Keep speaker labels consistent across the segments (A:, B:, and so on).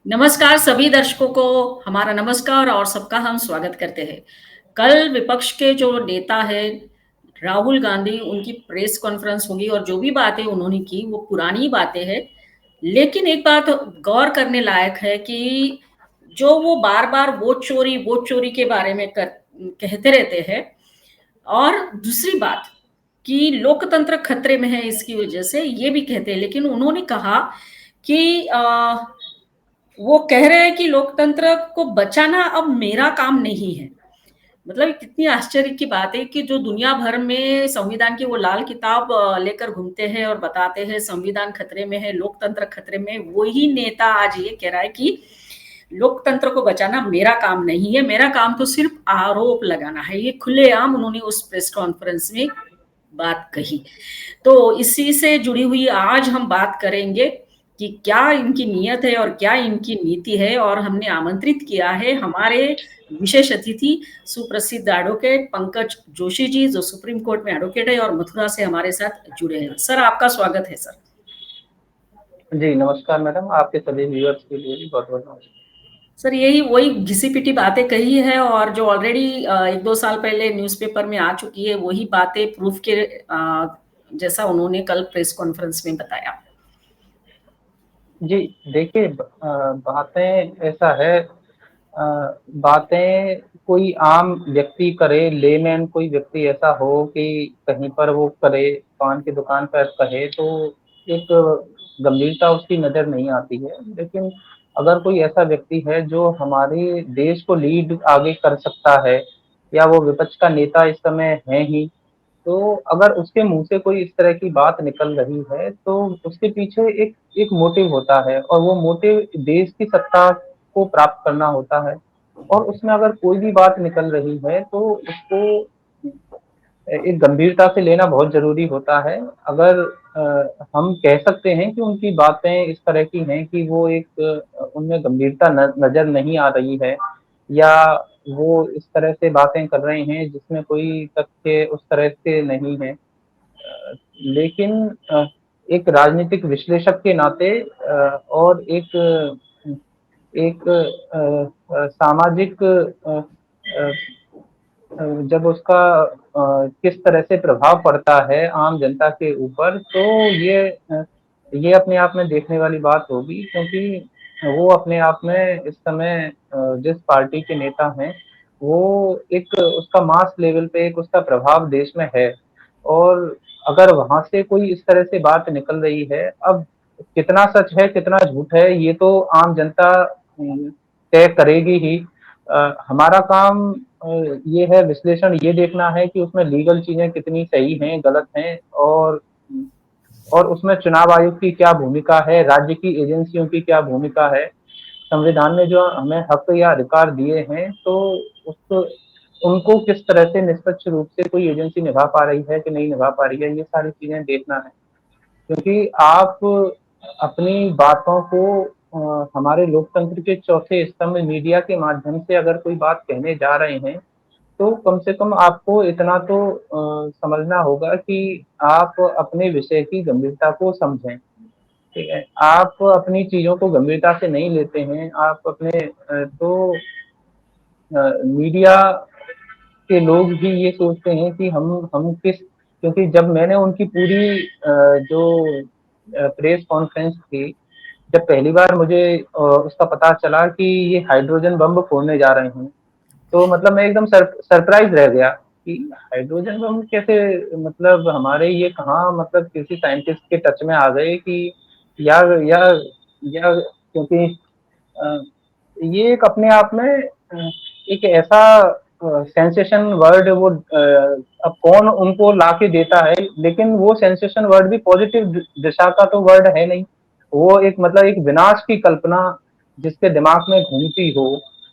A: नमस्कार सभी दर्शकों को हमारा नमस्कार और सबका हम स्वागत करते हैं। कल विपक्ष के जो नेता है राहुल गांधी उनकी प्रेस कॉन्फ्रेंस होगी और जो भी बातें उन्होंने की वो पुरानी बातें हैं। लेकिन एक बात गौर करने लायक है कि जो वो बार-बार वोट चोरी के बारे में कहते रहते हैं और दूसरी बात कि लोकतंत्र खतरे में है इसकी वजह से ये भी कहते हैं। लेकिन उन्होंने कहा कि वो कह रहे हैं कि लोकतंत्र को बचाना अब मेरा काम नहीं है। मतलब कितनी आश्चर्य की बात है कि जो दुनिया भर में संविधान की वो लाल किताब लेकर घूमते हैं और बताते हैं संविधान खतरे में है, लोकतंत्र खतरे में, वही नेता आज ये कह रहा है कि लोकतंत्र को बचाना मेरा काम नहीं है, मेरा काम तो सिर्फ आरोप लगाना है। ये खुलेआम उन्होंने उस प्रेस कॉन्फ्रेंस में बात कही। तो इसी से जुड़ी हुई आज हम बात करेंगे कि क्या इनकी नीयत है और क्या इनकी नीति है, और हमने आमंत्रित किया है हमारे विशेष अतिथि सुप्रसिद्ध एडवोकेट पंकज जोशी जी, जो सुप्रीम कोर्ट में एडवोकेट है और मथुरा से हमारे साथ जुड़े हैं। सर, आपका स्वागत है सर।
B: जी, नमस्कार मैडम, आपके सभी व्यूअर्स के लिए भी बहुत-बहुत नमस्कार।
A: सर, यही वही घिसी-पिटी बातें कही है और जो ऑलरेडी 1-2 साल पहले न्यूज़पेपर में आ चुकी है, वही बातें प्रूफ के जैसा उन्होंने कल प्रेस कॉन्फ्रेंस में बताया।
B: जी, देखिए बातें ऐसा है बातें कोई आम व्यक्ति करे, लेमैन कोई व्यक्ति ऐसा हो कि कहीं पर वो करे, पान की दुकान पर कहे तो एक गंभीरता उसकी नज़र नहीं आती है। लेकिन अगर कोई ऐसा व्यक्ति है जो हमारे देश को लीड आगे कर सकता है या वो विपक्ष का नेता इस समय है ही, तो अगर उसके मुँह से कोई इस तरह की बात निकल रही है, तो उसके पीछे एक एक मोटिव होता है और वो मोटिव देश की सत्ता को प्राप्त करना होता है। और उसमें अगर कोई भी बात निकल रही है, तो उसको एक गंभीरता से लेना बहुत ज़रूरी होता है। अगर हम कह सकते हैं कि उनकी बातें इस तरह की हैं कि वो एक उनमें गंभीरता नज़र नहीं आ रही है या वो इस तरह से बातें कर रहे हैं जिसमें कोई तथ्य उस तरह से नहीं है। लेकिन एक राजनीतिक विश्लेषक के नाते और एक सामाजिक जब उसका किस तरह से प्रभाव पड़ता है आम जनता के ऊपर, तो ये अपने आप में देखने वाली बात होगी, क्योंकि वो अपने आप में इस समय जिस पार्टी के नेता हैं, वो एक उसका मास लेवल पे एक उसका प्रभाव देश में है। और अगर वहाँ से कोई इस तरह से बात निकल रही है, अब कितना सच है, कितना झूठ है, ये तो आम जनता तय करेगी ही। हमारा काम ये है, विश्लेषण ये देखना है कि उसमें लीगल चीज़ें कितनी सही हैं, गलत हैं, और उसमें चुनाव आयोग की क्या भूमिका है, राज्य की एजेंसियों की क्या भूमिका है। संविधान ने जो हमें हक या अधिकार दिए हैं, तो उसको उनको किस तरह से निष्पक्ष रूप से कोई एजेंसी निभा पा रही है कि नहीं निभा पा रही है, ये सारी चीज़ें देखना है। क्योंकि आप अपनी बातों को हमारे लोकतंत्र के चौथे स्तंभ मीडिया के माध्यम से अगर कोई बात कहने जा रहे हैं, तो कम से कम आपको इतना तो समझना होगा कि आप अपने विषय की गंभीरता को समझें, ठीक है? आप अपनी चीज़ों को गंभीरता से नहीं लेते हैं, आप अपने तो मीडिया के लोग भी ये सोचते हैं कि हम किस, क्योंकि जब मैंने उनकी पूरी जो प्रेस कॉन्फ्रेंस थी, जब पहली बार मुझे उसका पता चला कि ये हाइड्रोजन बम फोड़ने जा रहे हैं, तो मतलब मैं एकदम सरप्राइज रह गया कि हाइड्रोजन बम कैसे, मतलब हमारे ये कहाँ, मतलब किसी साइंटिस्ट के टच में आ गए कि या या या क्योंकि अ, ये एक अपने आप में एक ऐसा सेंसेशन वर्ड वो अब कौन उनको लाके देता है, लेकिन वो सेंसेशन वर्ड भी पॉजिटिव दिशा का तो वर्ड है नहीं। वो एक मतलब एक विनाश की कल्पना जिसके दिमाग में घूमती हो,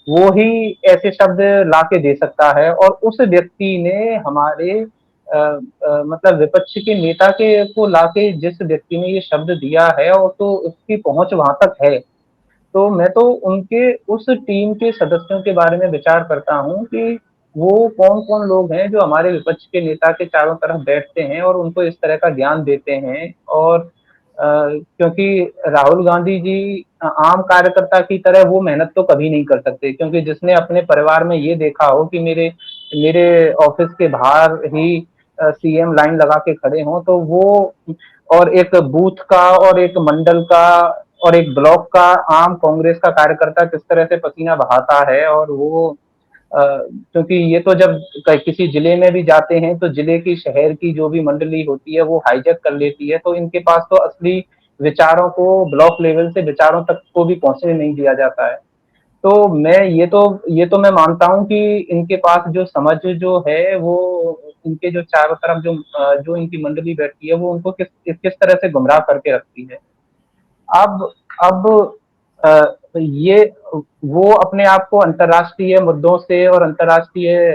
B: वो ही ऐसे शब्द लाके दे सकता है। और उस व्यक्ति ने हमारे मतलब विपक्ष के नेता के को लाके, जिस व्यक्ति ने ये शब्द दिया है और तो उसकी पहुंच वहां तक है, तो मैं तो उनके उस टीम के सदस्यों के बारे में विचार करता हूँ कि वो कौन-कौन लोग हैं जो हमारे विपक्ष के नेता के चारों तरफ बैठते हैं और उनको इस तरह का ज्ञान देते हैं। और क्योंकि राहुल गांधी जी आम कार्यकर्ता की तरह वो मेहनत तो कभी नहीं कर सकते, क्योंकि जिसने अपने परिवार में ये देखा हो कि मेरे मेरे ऑफिस के बाहर ही सीएम लाइन लगा के खड़े हों, तो वो और एक बूथ का और एक मंडल का और एक ब्लॉक का आम कांग्रेस का कार्यकर्ता किस तरह से पसीना बहाता है, और वो क्योंकि ये तो जब किसी जिले में भी जाते हैं तो जिले की शहर की जो भी मंडली होती है वो हाईजैक कर लेती है, तो इनके पास तो असली विचारों को ब्लॉक लेवल से विचारों तक को भी पहुंचने नहीं दिया जाता है। तो मैं मैं मानता हूँ कि इनके पास जो समझ जो है वो इनके जो चारों तरफ जो इनकी मंडली बैठती है वो उनको किस किस तरह से गुमराह करके रखती है। अब अब ये वो अपने आप को अंतर्राष्ट्रीय मुद्दों से और अंतर्राष्ट्रीय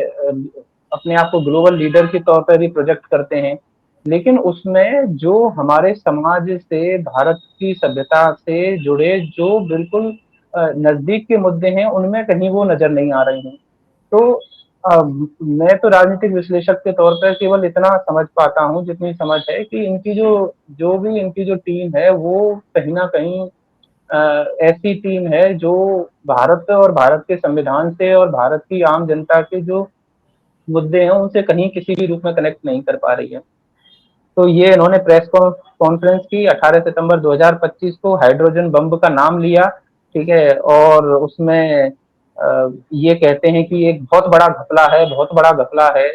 B: अपने आप को ग्लोबल लीडर के तौर पर भी प्रोजेक्ट करते हैं, लेकिन उसमें जो हमारे समाज से, भारत की सभ्यता से जुड़े जो बिल्कुल नजदीक के मुद्दे हैं, उनमें कहीं वो नजर नहीं आ रहे हैं। तो मैं तो राजनीतिक विश्लेषक के तौर पर केवल इतना समझ पाता हूँ, जितनी समझ है कि इनकी जो भी इनकी जो टीम है वो कहीं ना कहीं ऐसी टीम है जो भारत और भारत के संविधान से और भारत की आम जनता के जो मुद्दे हैं उनसे कहीं किसी भी रूप में कनेक्ट नहीं कर पा रही है। तो ये इन्होंने प्रेस कॉन्फ्रेंस की 18 सितंबर 2025 को हाइड्रोजन बम का नाम लिया, ठीक है, और उसमें ये कहते हैं कि एक बहुत बड़ा घपला है, बहुत बड़ा घपला है।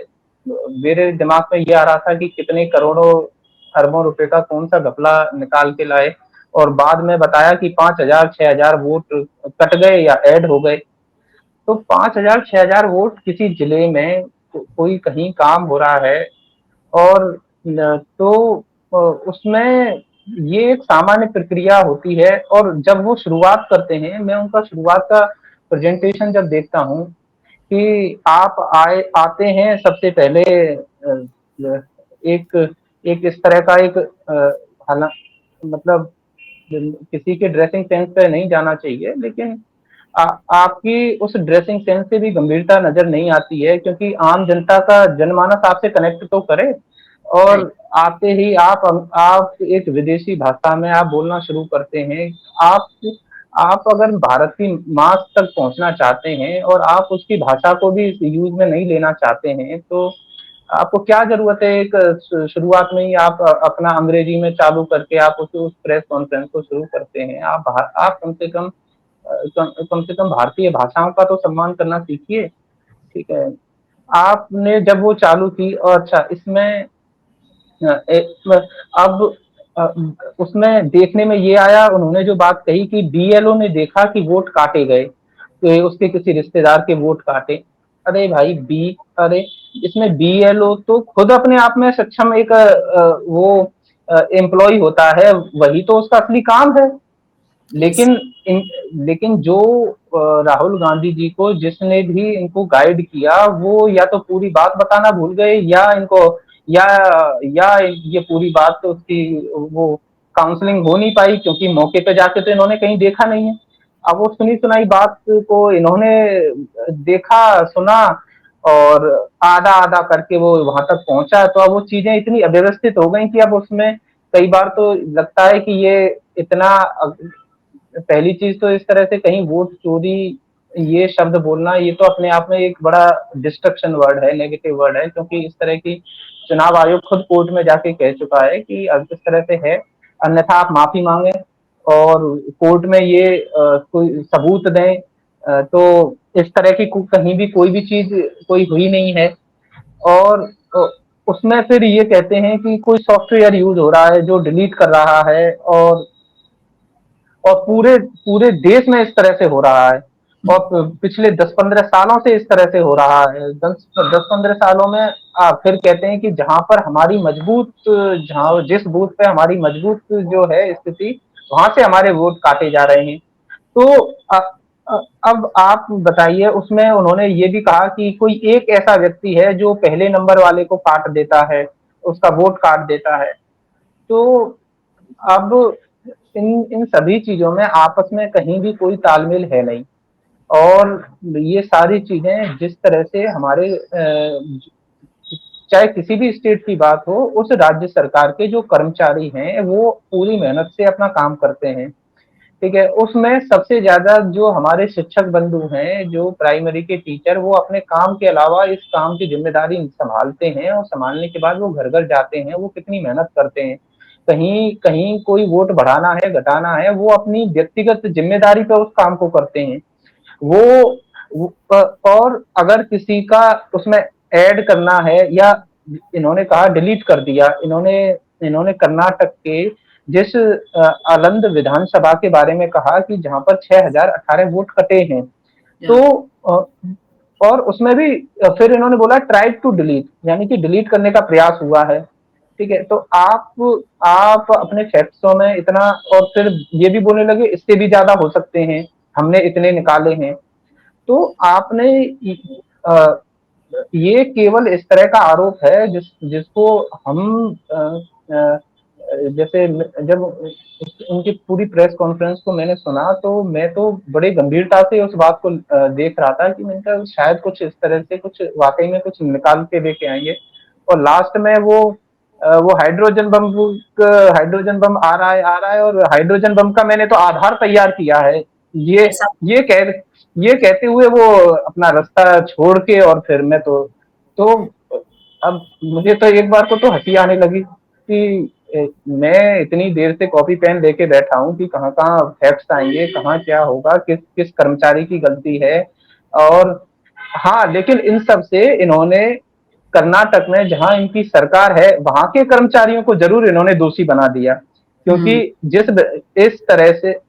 B: मेरे दिमाग में ये आ रहा था कि कितने करोड़ों अरबों रुपए का कौन सा घपला निकाल के लाए, और बाद में बताया कि 5,000 6,000 वोट कट गए या ऐड हो गए। तो 5,000 6,000 वोट किसी जिले में कोई कहीं काम हो रहा है, और तो उसमें ये एक सामान्य प्रक्रिया होती है, और जब वो शुरुआत करते हैं, मैं उनका शुरुआत का प्रेजेंटेशन जब देखता हूँ कि आप आए आते हैं सबसे पहले एक एक इस तरह का एक हालां मतलब किसी के ड्रेसिंग सेंस पे नहीं जाना चाहिए, लेकिन आपकी उस ड्रेसिंग सेंस से भी गंभीरता नजर नहीं आती है, क्योंकि आम जनता का जनमानस आपसे कनेक्ट तो करे।
A: राइट।
B: और आते ही आप एक विदेशी भाषा में आप बोलना शुरू करते हैं। आप आप अगर भारत की मास तक पहुंचना चाहते हैं और आप उसकी भाषा को भी यूज में नहीं लेना चाहते हैं, तो आपको क्या जरूरत है एक शुरुआत में ही आप अपना अंग्रेजी में चालू करके आप उस प्रेस कॉन्फ्रेंस को शुरू करते हैं। आप कम से कम भारतीय भाषाओं का तो सम्मान करना सीखिए, ठीक है। आपने जब वो चालू की, और अच्छा इसमें अब उसमें देखने में ये आया, उन्होंने जो बात कही कि बीएलओ ने देखा कि वोट काटे गए, तो उसके किसी रिश्तेदार के वोट काटे। अरे भाई अरे इसमें बीएलओ तो खुद अपने आप में सक्षम एक वो एम्प्लॉय होता है, वही तो उसका असली काम है।
A: यस।
B: लेकिन इन लेकिन जो राहुल गांधी जी को जिसने भी इनको गाइड किया, वो या तो पूरी बात बताना भूल गए, या इनको या या ये पूरी बात तो उसकी वो काउंसलिंग हो नहीं पाई, क्योंकि मौके पे जाके तो इन्होंने कहीं देखा नहीं है। अब वो सुनी सुनाई बात को इन्होंने देखा, सुना, और आधा आधा करके वो वहां तक पहुंचा, तो अब वो चीजें इतनी अव्यवस्थित हो गई कि अब उसमें कई बार तो लगता है कि ये इतना, पहली चीज तो इस तरह से कहीं वोट चोरी ये शब्द बोलना, ये तो अपने आप में एक बड़ा डिस्ट्रक्शन वर्ड है, नेगेटिव वर्ड है, क्योंकि इस तरह की चुनाव आयोग खुद कोर्ट में जाके कह चुका है कि अब इस तरह से है, अन्यथा आप माफी मांगे और कोर्ट में ये कोई सबूत दें। तो इस तरह की कहीं भी कोई भी चीज कोई हुई नहीं है। और उसमें फिर ये कहते हैं कि कोई सॉफ्टवेयर यूज हो रहा है जो डिलीट कर रहा है, और पूरे पूरे देश में इस तरह से हो रहा है, और पिछले 10-15 सालों से इस तरह से हो रहा है। 10-15 सालों में फिर कहते हैं कि जहां जिस बूथ पे हमारी मजबूत जो है स्थिति, वहां से हमारे वोट काटे जा रहे हैं। तो अ, अब आप बताइए, उसमें उन्होंने ये भी कहा कि कोई एक ऐसा व्यक्ति है जो पहले नंबर वाले को काट देता है, उसका वोट काट देता है। तो अब इन इन सभी चीजों में आपस में कहीं भी कोई तालमेल है नहीं। और ये सारी चीजें जिस तरह से हमारे चाहे किसी भी स्टेट की बात हो, उस राज्य सरकार के जो कर्मचारी हैं वो पूरी मेहनत से अपना काम करते हैं। ठीक है, उसमें सबसे ज्यादा जो हमारे शिक्षक बंधु हैं, जो प्राइमरी के टीचर, वो अपने काम के अलावा इस काम की जिम्मेदारी संभालते हैं, और संभालने के बाद वो घर घर जाते हैं, वो कितनी मेहनत करते हैं। कहीं कहीं कोई वोट बढ़ाना है घटाना है, वो अपनी व्यक्तिगत जिम्मेदारी पे उस काम को करते हैं। और अगर किसी का उसमें ऐड करना है, या इन्होंने कहा डिलीट कर दिया, इन्होंने इन्होंने कर्नाटक के जिस आलंद विधानसभा के बारे में कहा कि जहां पर 6018 वोट कटे हैं, तो
A: या
B: और उसमें भी फिर इन्होंने बोला ट्राई टू डिलीट, यानी कि डिलीट करने का प्रयास हुआ है। ठीक है, तो आप अपने फैक्ट्सों में इतना, और फिर ये भी बोलने लगे इससे भी ज्यादा हो सकते हैं, हमने इतने निकाले हैं। तो आपने अ, ये केवल इस तरह का आरोप है जिसको हम अ, जैसे जब उनकी पूरी प्रेस कॉन्फ्रेंस को मैंने सुना, तो मैं तो बड़े गंभीरता से उस बात को देख रहा था कि मैंने कहा शायद कुछ इस तरह से कुछ वाकई में कुछ निकाल के लेके आएंगे। और लास्ट में वो हाइड्रोजन बम आ रहा है, और हाइड्रोजन बम का मैंने तो आधार तैयार किया है, ये
A: ऐसा
B: ये कह ये कहते हुए वो अपना रास्ता छोड़ के, और फिर मैं तो अब मुझे तो एक बार को तो हंसी आने लगी कि मैं इतनी देर से कॉपी पेन लेके बैठा हूँ कि कहाँ कहाँ फैक्ट्स आएंगे, कहाँ क्या होगा, किस किस कर्मचारी की गलती है। और हाँ, लेकिन इन सब से इन्होंने कर्नाटक में जहां इनकी सरकार है, वहां के कर्मचारियों को जरूर इन्होंने दोषी बना दिया, क्योंकि
A: हुँ,
B: जिस इस तरह से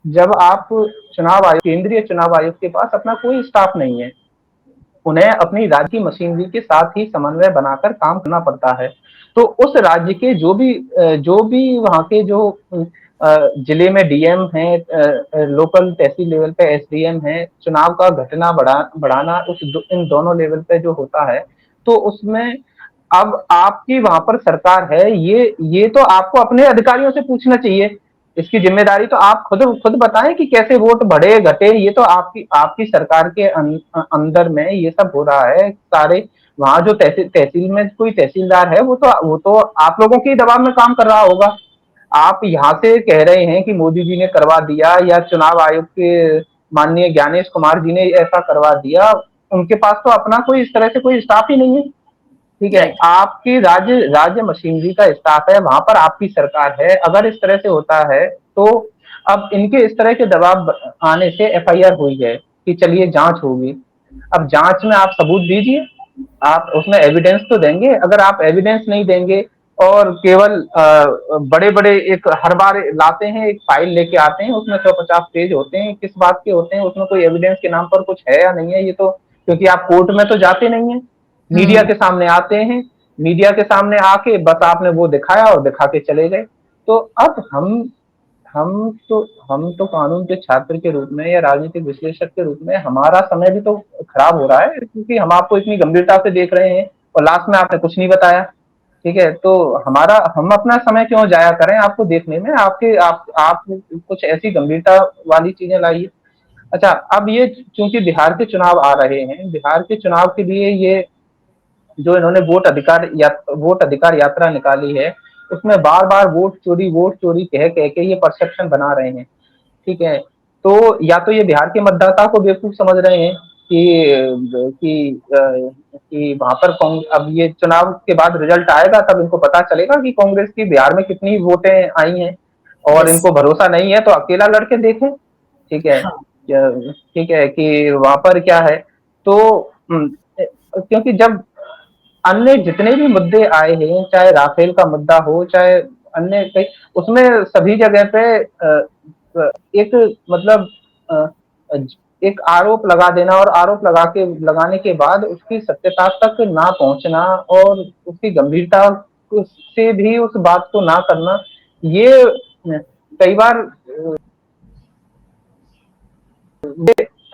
B: जब आप केंद्रीय चुनाव आयोग के पास अपना कोई स्टाफ नहीं है, उन्हें अपनी राज्य की मशीनरी के साथ ही समन्वय बनाकर काम करना पड़ता है। तो उस राज्य के जो भी वहाँ के जो जिले में डीएम हैं, लोकल तहसील लेवल पे एसडीएम हैं, चुनाव का घटना बढ़ाना इन दोनों लेवल पे जो होता है, तो उसमें अब आपकी वहां पर सरकार है, ये तो आपको अपने अधिकारियों से पूछना चाहिए। इसकी जिम्मेदारी तो आप खुद बताएं कि कैसे वोट बढ़े घटे, ये तो आपकी आपकी सरकार के अंदर में ये सब हो रहा है सारे। वहां जो तहसील में कोई तहसीलदार है, वो तो आप लोगों के दबाव में काम कर रहा होगा। आप यहाँ से कह रहे हैं कि मोदी जी ने करवा दिया, या चुनाव आयोग के माननीय ज्ञानेश कुमार जी ने ऐसा करवा दिया, उनके पास तो अपना कोई इस तरह से कोई स्टाफ ही नहीं है। ठीक है,
A: राइट।
B: आपकी राज्य राज्य मशीनरी का स्टाफ है, वहां पर आपकी सरकार है, अगर इस तरह से होता है तो अब इनके इस तरह के दबाव आने से एफआईआर हुई है कि चलिए जांच होगी। अब जांच में आप सबूत दीजिए, आप उसमें एविडेंस तो देंगे। अगर आप एविडेंस नहीं देंगे और केवल बड़े बड़े एक हर बार लाते हैं, एक फाइल लेके आते हैं, उसमें 150 पेज होते हैं, किस बात के होते हैं, उसमें कोई एविडेंस के नाम पर कुछ है या नहीं है, ये तो क्योंकि आप कोर्ट में तो जाते नहीं है, मीडिया
A: हुँ,
B: के सामने आते हैं, मीडिया के सामने आके बस आपने वो दिखाया और दिखा के चले गए। तो अब हम हम तो कानून के छात्र के रूप में या राजनीतिक विश्लेषक के रूप में हमारा समय भी तो खराब हो रहा है, क्योंकि हम आपको इतनी गंभीरता से देख रहे हैं और लास्ट में आपने कुछ नहीं बताया। ठीक है, तो हमारा हम अपना समय क्यों जाया करें आपको देखने में, आप कुछ ऐसी गंभीरता वाली चीजें लाइए। अच्छा, अब ये चूंकि बिहार के चुनाव आ रहे हैं, बिहार के चुनाव के लिए ये जो इन्होंने वोट अधिकार यात्रा निकाली है, उसमें बार बार वोट चोरी कह कह के ये परसेप्शन बना रहे हैं। ठीक है, तो या तो ये बिहार के मतदाता को बेवकूफ समझ रहे हैं कि वहां पर अब ये चुनाव के बाद रिजल्ट आएगा तब इनको पता चलेगा कि कांग्रेस की बिहार में कितनी वोटें आई हैं, और
A: यस।
B: इनको भरोसा नहीं है तो अकेला लड़के देखें। ठीक है,
A: हाँ,
B: ठीक है कि वहां पर क्या है। तो क्योंकि जब अन्य जितने भी मुद्दे आए हैं, चाहे राफेल का मुद्दा हो, चाहे अन्य कई, उसमें सभी जगह पे एक मतलब अ, एक आरोप लगा देना, और आरोप लगाने के बाद उसकी सत्यता तक ना पहुंचना, और उसकी गंभीरता से भी उस बात को ना करना, ये कई बार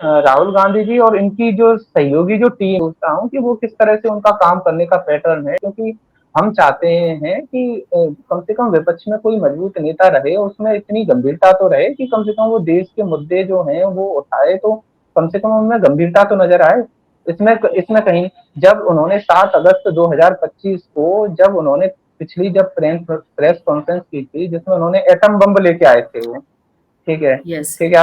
B: राहुल गांधी जी और इनकी जो सहयोगी जो टीम, सोचता हूँ कि वो किस तरह से उनका काम करने का पैटर्न है, क्योंकि हम चाहते हैं कि कम से कम विपक्ष में कोई मजबूत नेता रहे, उसमें इतनी गंभीरता तो रहे कि कम से कम वो देश के मुद्दे जो हैं वो उठाए, तो कम से कम उनमें गंभीरता तो नजर आए। इसमें इसमें कहीं जब उन्होंने 7 अगस्त 2025 को जब उन्होंने पिछली जब प्रेस कॉन्फ्रेंस की थी जिसमें उन्होंने एटम बम लेके आए थे वो, ठीक है,
A: यस।
B: ठीक है।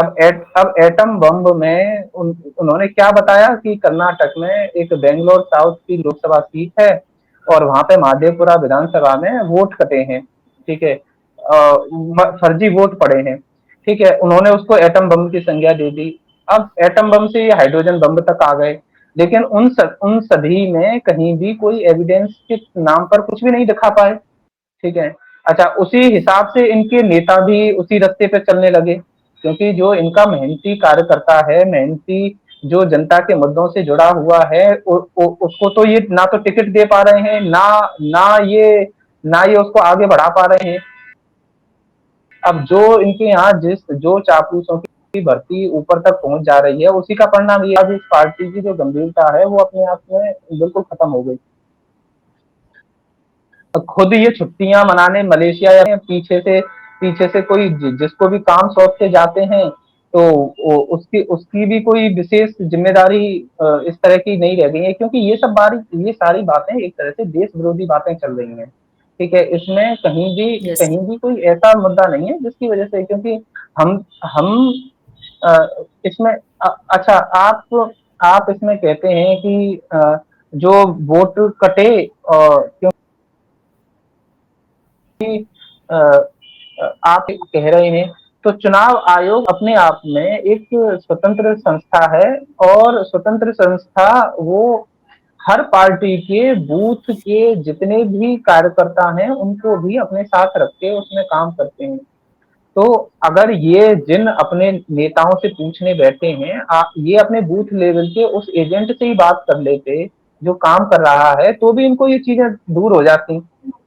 B: अब एटम बम में उन्होंने क्या बताया कि कर्नाटक में एक बेंगलोर साउथ की लोकसभा सीट है और वहां पे महादेवपुरा विधानसभा में वोट कटे हैं, ठीक है, फर्जी वोट पड़े हैं, ठीक है, उन्होंने उसको एटम बम की संज्ञा दे दी। अब एटम बम से ये हाइड्रोजन बम तक आ गए, लेकिन उन सभी में कहीं भी कोई एविडेंस के नाम पर कुछ भी नहीं दिखा पाए, ठीक है। अच्छा, उसी हिसाब से इनके नेता भी उसी रास्ते पे चलने लगे, क्योंकि जो इनका मेहनती कार्यकर्ता है, मेहनती जो जनता के मुद्दों से जुड़ा हुआ है, उसको तो ये ना तो टिकट दे पा रहे हैं, ना ये उसको आगे बढ़ा पा रहे हैं। अब जो इनके यहाँ जो चापलूसों की भर्ती ऊपर तक पहुंच जा रही है, उसी का परिणाम ये आज इस पार्टी की जो गंभीरता है वो अपने आप में बिल्कुल खत्म हो गई। खुद ये छुट्टियां मनाने मलेशिया या पीछे से कोई जिसको भी काम सौंप के जाते हैं, तो उसकी उसकी भी कोई विशेष जिम्मेदारी इस तरह की नहीं रह गई है, क्योंकि ये सारी बातें एक तरह से देश विरोधी बातें चल रही हैं, ठीक है। इसमें
A: यस।
B: कहीं भी कोई ऐसा मुद्दा नहीं है जिसकी वजह से, क्योंकि हम इसमें अच्छा, आप इसमें कहते हैं कि जो वोट कटे, क्योंकि अ, आप कह रहे हैं, तो चुनाव आयोग अपने आप में एक स्वतंत्र संस्था है, और स्वतंत्र संस्था वो हर पार्टी के बूथ के जितने भी कार्यकर्ता हैं उनको भी अपने साथ रख के उसमें काम करते हैं। तो अगर ये जिन अपने नेताओं से पूछने बैठे हैं, ये अपने बूथ लेवल के उस एजेंट से ही बात कर लेते जो काम कर रहा है, तो भी इनको ये चीजें दूर हो जाती।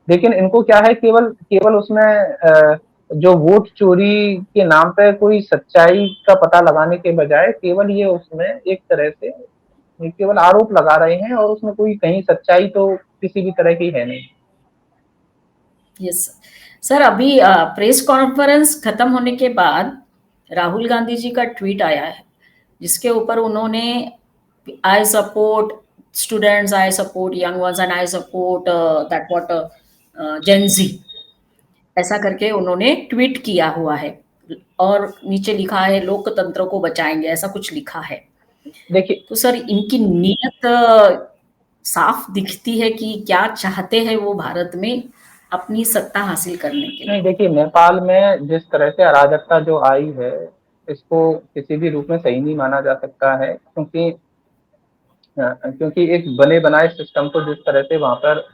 B: लेकिन इनको क्या है, केवल केवल उसमें जो वोट चोरी के नाम पे कोई सच्चाई का पता लगाने के बजाय केवल ये उसमें एक तरह से ये केवल आरोप लगा रहे हैं, और उसमें कोई कहीं सच्चाई तो किसी भी तरह की है नहीं।
A: यस सर, अभी प्रेस कॉन्फ्रेंस खत्म होने के बाद राहुल गांधी जी का ट्वीट आया है, जिसके ऊपर उन्होंने I support students, I support young ones and I support that what Gen Z, ऐसा करके उन्होंने ट्वीट किया हुआ है, और नीचे लिखा है लोकतंत्र को बचाएंगे, ऐसा कुछ लिखा है।
B: देखिए,
A: तो सर इनकी नीयत साफ दिखती है कि क्या चाहते हैं वो भारत में अपनी सत्ता हासिल करने के
B: नहीं,
A: लिए।
B: देखिए, नेपाल में जिस तरह से अराजकता जो आई है, इसको किसी भी रूप में सही नहीं माना जा सकता है, क्योंकि एक बने बनाए सिस्टम को जिस तरह से वहां पर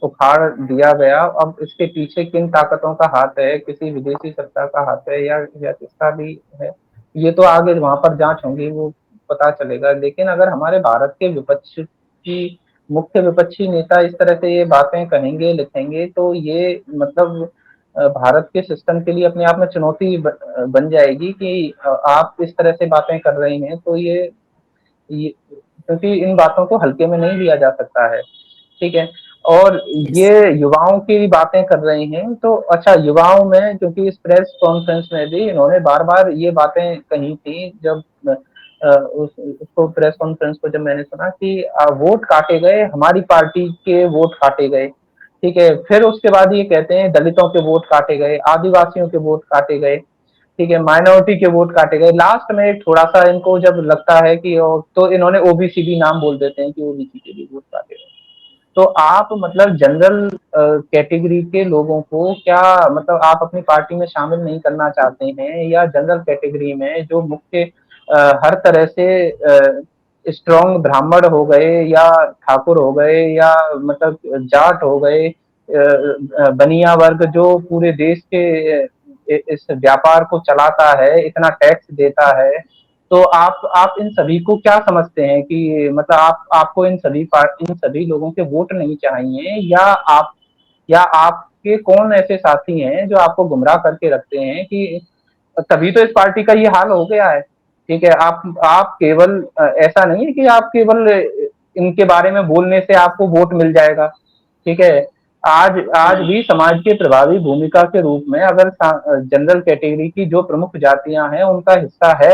B: उखाड़ दिया गया, अब इसके पीछे किन ताकतों का हाथ है, किसी विदेशी सत्ता का हाथ है या किसका भी है, ये तो आगे वहां पर जांच होगी, वो पता चलेगा। लेकिन अगर हमारे भारत के विपक्ष की मुख्य विपक्षी नेता इस तरह से ये बातें कहेंगे लिखेंगे, तो ये मतलब भारत के सिस्टम के लिए अपने आप में चुनौती बन जाएगी कि आप इस तरह से बातें कर रहे हैं, तो ये क्योंकि इन बातों को हल्के में नहीं लिया जा सकता है, ठीक है। और
A: यस।
B: ये युवाओं की बातें कर रहे हैं, तो अच्छा, युवाओं में क्योंकि इस प्रेस कॉन्फ्रेंस में भी इन्होंने बार बार ये बातें कही थी, जब उसको प्रेस कॉन्फ्रेंस को जब मैंने सुना कि वोट काटे गए, हमारी पार्टी के वोट काटे गए, ठीक है, फिर उसके बाद ये कहते हैं दलितों के वोट काटे गए, आदिवासियों के वोट काटे गए, ठीक है, माइनॉरिटी के वोट काटे गए, लास्ट में थोड़ा सा इनको जब लगता है कि तो इन्होंने ओबीसी भी नाम बोल देते हैं कि ओबीसी के भी वोट काटे गए। तो आप मतलब जनरल कैटेगरी के लोगों को क्या, मतलब आप अपनी पार्टी में शामिल नहीं करना चाहते हैं, या जनरल कैटेगरी में जो मुख्य हर तरह से स्ट्रॉन्ग ब्राह्मण हो गए या ठाकुर हो गए या मतलब जाट हो गए, बनिया वर्ग जो पूरे देश के इस व्यापार को चलाता है, इतना टैक्स देता है, तो आप इन सभी को क्या समझते हैं कि मतलब आपको इन सभी लोगों के वोट नहीं चाहिए, या आपके कौन ऐसे साथी हैं जो आपको गुमराह करके रखते हैं कि तभी तो इस पार्टी का ये हाल हो गया है, ठीक है। आप केवल ऐसा नहीं है कि आप केवल इनके बारे में बोलने से आपको वोट मिल जाएगा, ठीक है। आज भी समाज के प्रभावी भूमिका के रूप में अगर जनरल कैटेगरी की जो प्रमुख जातियां हैं उनका हिस्सा है,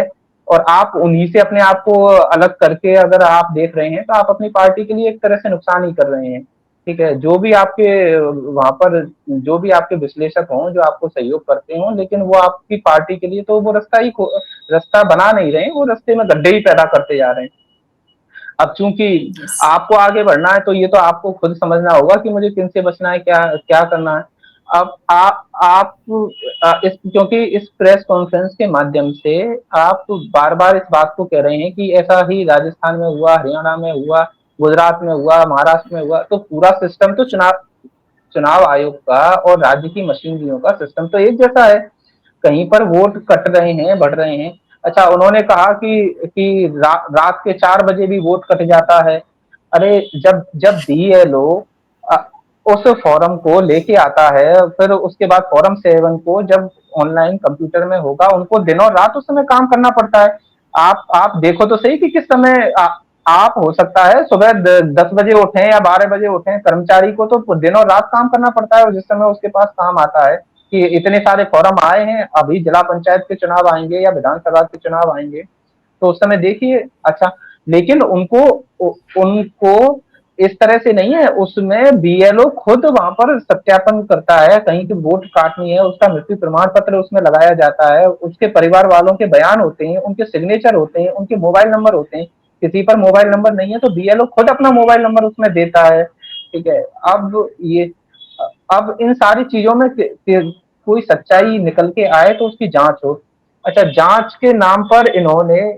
B: और आप उन्हीं से अपने आप को अलग करके अगर आप देख रहे हैं, तो आप अपनी पार्टी के लिए एक तरह से नुकसान ही कर रहे हैं। ठीक है, जो भी आपके वहाँ पर जो भी आपके विश्लेषक हों, जो आपको सहयोग करते हों, लेकिन वो आपकी पार्टी के लिए तो वो रास्ता बना नहीं रहे हैं, वो रास्ते में गड्ढे ही पैदा करते जा रहे हैं। अब चूंकि
A: यस।
B: आपको आगे बढ़ना है, तो ये तो आपको खुद समझना होगा कि मुझे किन से बचना है, क्या क्या करना है। अब आप इस क्योंकि इस प्रेस कॉन्फ्रेंस के माध्यम से आप बार बार इस बात को कह रहे हैं कि ऐसा ही राजस्थान में हुआ, हरियाणा में हुआ, गुजरात में हुआ, महाराष्ट्र में हुआ, तो पूरा सिस्टम तो चुनाव चुनाव आयोग का और राज्य की मशीनरियों का सिस्टम तो एक जैसा है। कहीं पर वोट कट रहे हैं, बढ़ रहे हैं। अच्छा, उन्होंने कहा कि रात के 4 बजे भी वोट कट जाता है। अरे, जब जब बीएलओ उस फॉर्म को लेके आता है, फिर उसके बाद फॉर्म 7 को जब ऑनलाइन कंप्यूटर में होगा, उनको दिनों रात उस समय काम करना पड़ता है। आप देखो तो सही कि किस समय आप हो सकता है सुबह 10 बजे उठे या 12 बजे उठे, कर्मचारी को तो दिनों रात काम करना पड़ता है, और जिस समय उसके पास काम आता है कि इतने सारे फॉर्म आए हैं, अभी जिला पंचायत के चुनाव आएंगे या विधानसभा के चुनाव आएंगे, तो उस समय देखिए। अच्छा, लेकिन उनको उनको इस तरह से नहीं है, उसमें बीएलओ खुद वहां पर सत्यापन करता है, कहीं की वोट काटनी है, उसका मृत्यु प्रमाण पत्र उसमें लगाया जाता है, उसके परिवार वालों के बयान होते हैं, उनके सिग्नेचर होते हैं, उनके मोबाइल नंबर होते हैं। किसी पर मोबाइल नंबर नहीं है, तो बीएलओ खुद अपना मोबाइल नंबर उसमें देता है। ठीक है। अब ये अब इन सारी चीजों में कोई सच्चाई निकल के आए तो उसकी जांच हो। अच्छा, जांच के नाम पर इन्होंने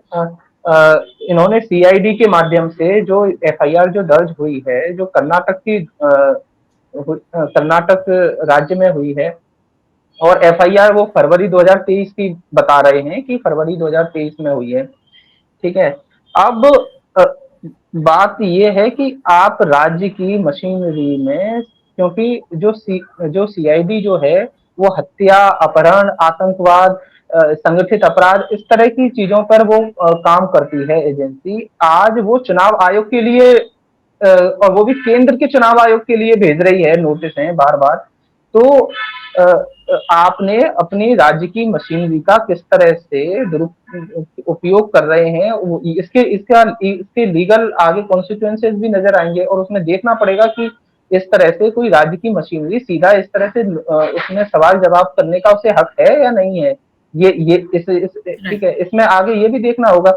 B: सीआईडी के माध्यम से जो एफआईआर जो दर्ज हुई है, जो कर्नाटक राज्य में हुई है, और एफआईआर वो फरवरी 2023 की बता रहे हैं कि फरवरी 2023 में हुई है। ठीक है। अब अ, बात ये है कि आप राज्य की मशीनरी में, क्योंकि जो सीआईडी जो है, वो हत्या, अपहरण, आतंकवाद, संगठित अपराध, इस तरह की चीजों पर वो काम करती है एजेंसी। आज वो चुनाव आयोग के लिए और वो भी केंद्र के चुनाव आयोग के लिए भेज रही है नोटिस है बार बार। तो आपने अपनी राज्य की मशीनरी का किस तरह से उपयोग कर रहे हैं, इसके लीगल आगे कॉन्सिक्वेंसेज भी नजर आएंगे, और उसमें देखना पड़ेगा कि इस तरह से कोई राज्य की मशीनरी सीधा इस तरह से उसमें सवाल जवाब करने का उसे हक है या नहीं है। ये ठीक
A: राइट।
B: है, इसमें आगे ये भी देखना होगा।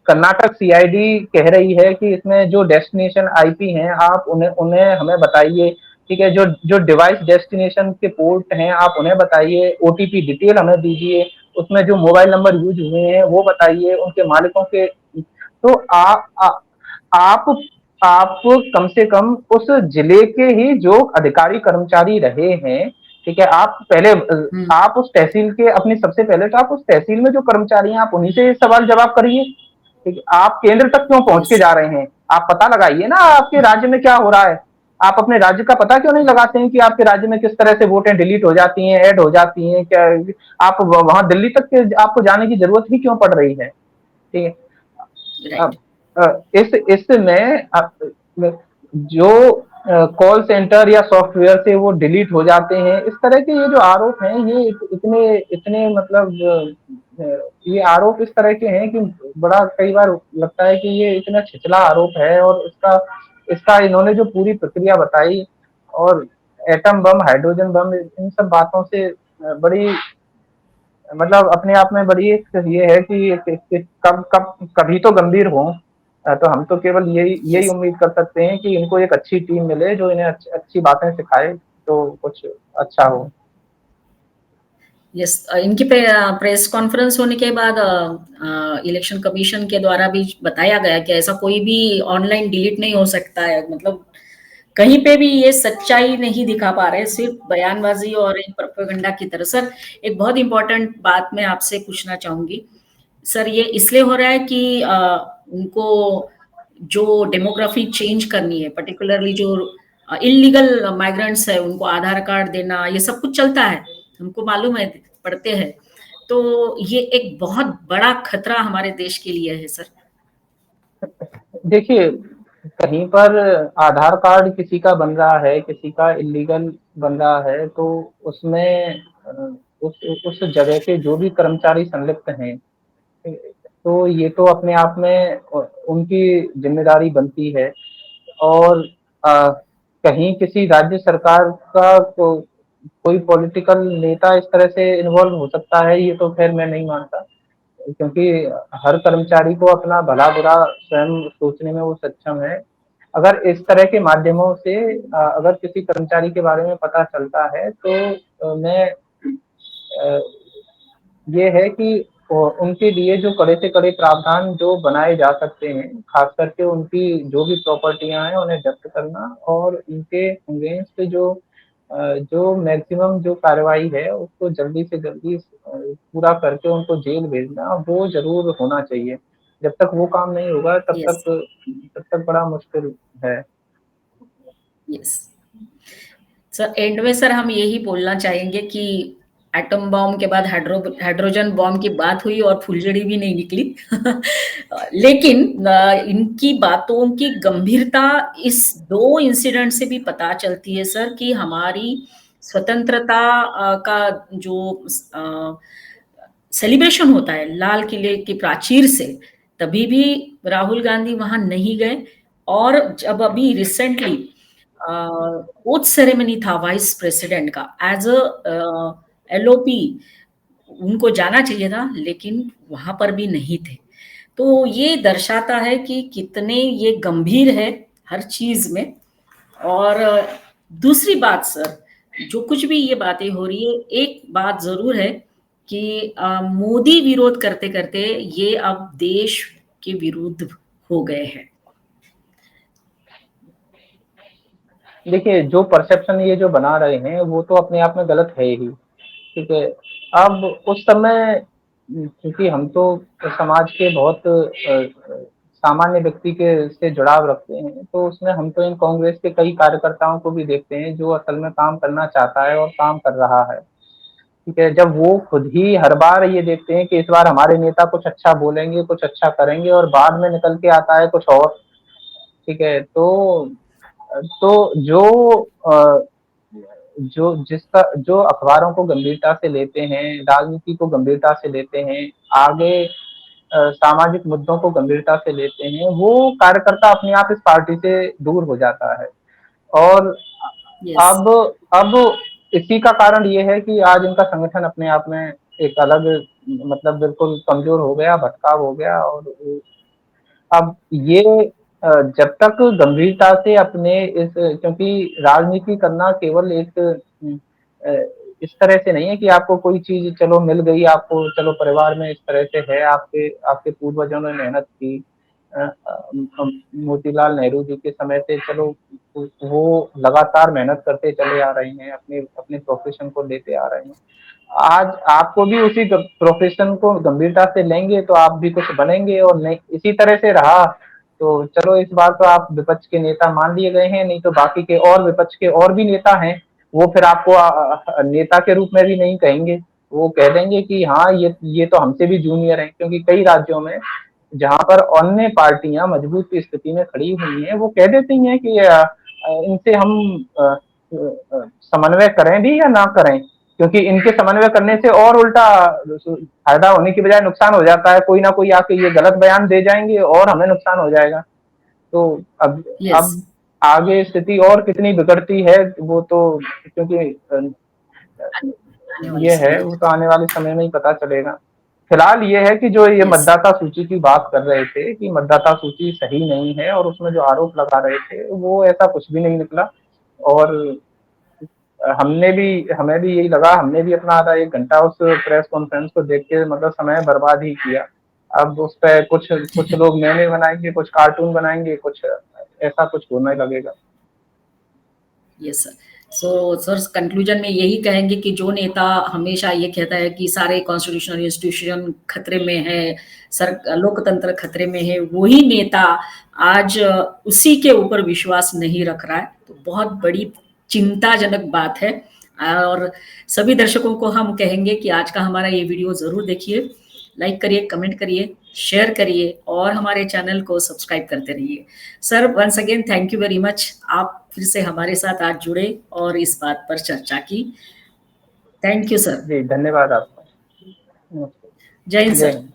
B: कर्नाटक सीआईडी कह रही है कि इसमें जो डेस्टिनेशन आईपी हैं, आप उन्हें उन्हें हमें बताइए। ठीक है, जो जो डिवाइस डेस्टिनेशन के पोर्ट हैं, आप उन्हें बताइए, ओटीपी डिटेल हमें दीजिए, उसमें जो मोबाइल नंबर यूज हुए हैं वो बताइए, उनके मालिकों के। तो आप आप कम से कम उस जिले के ही जो अधिकारी कर्मचारी रहे हैं। ठीक है, आप पहले
A: हुँ।
B: आप उस तहसील के अपनी सबसे पहले तो आप उस तहसील में जो कर्मचारी हैं, आप उन्हीं से सवाल जवाब करिए। ठीक है, आप केंद्र तक क्यों पहुंच के
A: यस।
B: जा रहे हैं? आप पता लगाइए ना आपके राज्य में क्या हो रहा है। आप अपने राज्य का पता क्यों नहीं लगाते हैं कि आपके राज्य में किस तरह से वोटें डिलीट हो जाती हैं, ऐड हो जाती हैं, क्या आप वहां दिल्ली तक के आपको जाने की जरूरत ही क्यों पड़ रही है? ठीक है।
A: राइट।
B: अब इस इसमें जो कॉल सेंटर या सॉफ्टवेयर से वो डिलीट हो जाते हैं, इस तरह के ये जो आरोप हैं, ये इतने इतने मतलब ये आरोप इस तरह के हैं कि बड़ा कई बार लगता है कि ये इतना छिछला आरोप है, और इसका इसका इन्होंने जो पूरी प्रक्रिया बताई, और एटम बम, हाइड्रोजन बम, इन सब बातों से बड़ी मतलब अपने आप में बड़ी एक ये है कि कब कब कभी तो गंभीर हो। तो हम तो केवल यही यही
A: यस।
B: उम्मीद कर सकते हैं कि इनको एक अच्छी टीम मिले जो इन्हें अच्छी बातें सिखाए, तो कुछ अच्छा हो।
A: यस। इनकी प्रेस कॉन्फ्रेंस होने के बाद इलेक्शन कमीशन के द्वारा भी बताया गया कि ऐसा कोई भी ऑनलाइन डिलीट नहीं हो सकता है। मतलब कहीं पे भी ये सच्चाई नहीं दिखा पा रहे, सिर्फ बयानबाजी और एक प्रोपेगेंडा की तरह। सर, एक बहुत इंपॉर्टेंट बात मैं आपसे पूछना चाहूंगी। सर, ये इसलिए हो रहा है कि उनको जो डेमोग्राफी चेंज करनी है, पर्टिकुलरली जो इलीगल माइग्रेंट्स है, उनको आधार कार्ड देना, ये सब कुछ चलता है, हमको मालूम है, पढ़ते हैं। तो ये एक बहुत बड़ा खतरा हमारे देश के लिए है, सर।
B: देखिए, कहीं पर आधार कार्ड किसी का बन रहा है, किसी का इलीगल बन रहा है, तो उसमें उस जगह के जो भी कर्मचारी संलिप्त हैं, तो ये तो अपने आप में उनकी ज़िम्मेदारी बनती है। और कहीं किसी राज्य सरकार का कोई पॉलिटिकल नेता इस तरह से इन्वॉल्व हो सकता है, ये तो ख़ैर मैं नहीं मानता। क्योंकि हर कर्मचारी को अपना भला-बुरा स्वयं सोचने में वो सक्षम है। अगर इस तरह के माध्यमों से अगर किसी कर्मचारी के बारे में पता चलता है, तो मैं ये है कि उनके लिए जो कड़े से कड़े प्रावधान जो बनाए जा सकते हैं, खास करके उनकी जो भी प्रॉपर्टियां हैं उन्हें जब्त करना, और उनके अगेंस्ट जो मैक्सिमम जो कार्रवाई है उसको जल्दी से जल्दी पूरा करके उनको जेल भेजना, वो जरूर होना चाहिए। जब तक वो काम नहीं होगा
A: यस,
B: तब तक बड़ा मुश्किल है।
A: यस। सर एंड में सर हम यही बोलना चाहेंगे कि एटम बॉम्ब के बाद हाइड्रोजन बॉम्ब की बात हुई और फुलझड़ी भी नहीं निकली। लेकिन इनकी बातों की गंभीरता इस 2 इंसिडेंट से भी पता चलती है सर कि हमारी स्वतंत्रता का जो सेलिब्रेशन होता है लाल किले की प्राचीर से, तभी भी राहुल गांधी वहां नहीं गए। और जब अभी रिसेंटली ओथ सेरेमनी था वाइस प्रेसिडेंट का, एज अ एलओपी उनको जाना चाहिए था, लेकिन वहां पर भी नहीं थे। तो ये दर्शाता है कि कितने ये गंभीर है हर चीज में। और दूसरी बात सर, जो कुछ भी ये बातें हो रही है, एक बात जरूर है कि मोदी विरोध करते करते ये अब देश के विरुद्ध हो गए हैं।
B: देखिए, जो परसेप्शन ये जो बना रहे हैं वो तो अपने आप में गलत है ही। ठीक है। अब उस समय क्योंकि हम तो समाज के बहुत सामान्य व्यक्ति के से जुड़ाव रखते हैं, तो उसमें हम तो इन कांग्रेस के कई कार्यकर्ताओं को भी देखते हैं जो असल में काम करना चाहता है और काम कर रहा है। ठीक है। जब वो खुद ही हर बार ये देखते हैं कि इस बार हमारे नेता कुछ अच्छा बोलेंगे, कुछ अच्छा करेंगे, और बाद में निकल के आता है कुछ और। ठीक है। तो जो अखबारों को गंभीरता से लेते हैं, राजनीति को गंभीरता से लेते हैं, आगे सामाजिक मुद्दों को गंभीरता से लेते हैं, वो कार्यकर्ता अपने आप इस पार्टी से दूर हो जाता है। और
A: यस,
B: अब अब इसी का कारण ये है कि आज इनका संगठन अपने आप में एक अलग, मतलब बिल्कुल कमजोर हो गया, भटकाव हो गया। और अब ये जब तक गंभीरता से अपने इस, क्योंकि राजनीति करना केवल एक इस तरह से नहीं है कि आपको कोई चीज चलो मिल गई, आपको चलो परिवार में इस तरह से है, आपके आपके पूर्वजों ने मेहनत की, मोतीलाल नेहरू जी के समय से चलो वो लगातार मेहनत करते चले आ रहे हैं, अपने अपने प्रोफेशन को लेते आ रहे हैं। आज आपको भी उसी प्रोफेशन को गंभीरता से लेंगे तो आप भी कुछ बनेंगे, और नहीं इसी तरह से रहा तो चलो इस बार तो आप विपक्ष के नेता मान लिए गए हैं, नहीं तो बाकी के और विपक्ष के और भी नेता हैं, वो फिर आपको नेता के रूप में भी नहीं कहेंगे। वो कह देंगे कि हाँ ये तो हमसे भी जूनियर हैं, क्योंकि कई राज्यों में जहां पर अन्य पार्टियां मजबूत स्थिति में खड़ी हुई हैं, वो कह देती हैं कि इनसे हम समन्वय करें भी या ना करें, क्योंकि इनके समन्वय करने से और उल्टा फायदा होने की बजाय नुकसान हो जाता है। कोई ना कोई आके ये गलत बयान दे जाएंगे और हमें नुकसान हो जाएगा। तो अब
A: यस,
B: अब आगे स्थिति और कितनी बिगड़ती है वो तो, क्योंकि
A: आने वाले
B: ये है
A: समय
B: वो
A: में।
B: तो आने वाले समय में ही पता चलेगा। फिलहाल ये है कि जो ये
A: यस,
B: मतदाता सूची की बात कर रहे थे कि मतदाता सूची सही नहीं है, और उसमें जो आरोप लगा रहे थे वो ऐसा कुछ भी नहीं निकला। और हमें भी यही लगा, हमने भी अपना आधा 1 घंटा उस प्रेस कॉन्फ्रेंस को देख के मतलब समय बर्बाद ही किया। अब उस पे कुछ कुछ लोग मेमे बनाएंगे, कुछ कार्टून बनाएंगे, कुछ ऐसा कुछ होने लगेगा।
A: Yes sir. So sir conclusion में यही कहेंगे कि जो नेता हमेशा ये कहता है कि सारे कॉन्स्टिट्यूशनल इंस्टीट्यूशन खतरे में है, सर लोकतंत्र खतरे में है, वही नेता आज उसी के ऊपर विश्वास नहीं रख रहा है, तो बहुत बड़ी चिंताजनक बात है। और सभी दर्शकों को हम कहेंगे कि आज का हमारा ये वीडियो जरूर देखिए, लाइक करिए, कमेंट करिए, शेयर करिए और हमारे चैनल को सब्सक्राइब करते रहिए। Sir once again thank you very much, आप फिर से हमारे साथ आज जुड़े और इस बात पर चर्चा की। Thank you sir.
B: जी, धन्यवाद आपका। नमस्ते।
A: जय हिंद
B: जय
A: सर।
B: हिंद।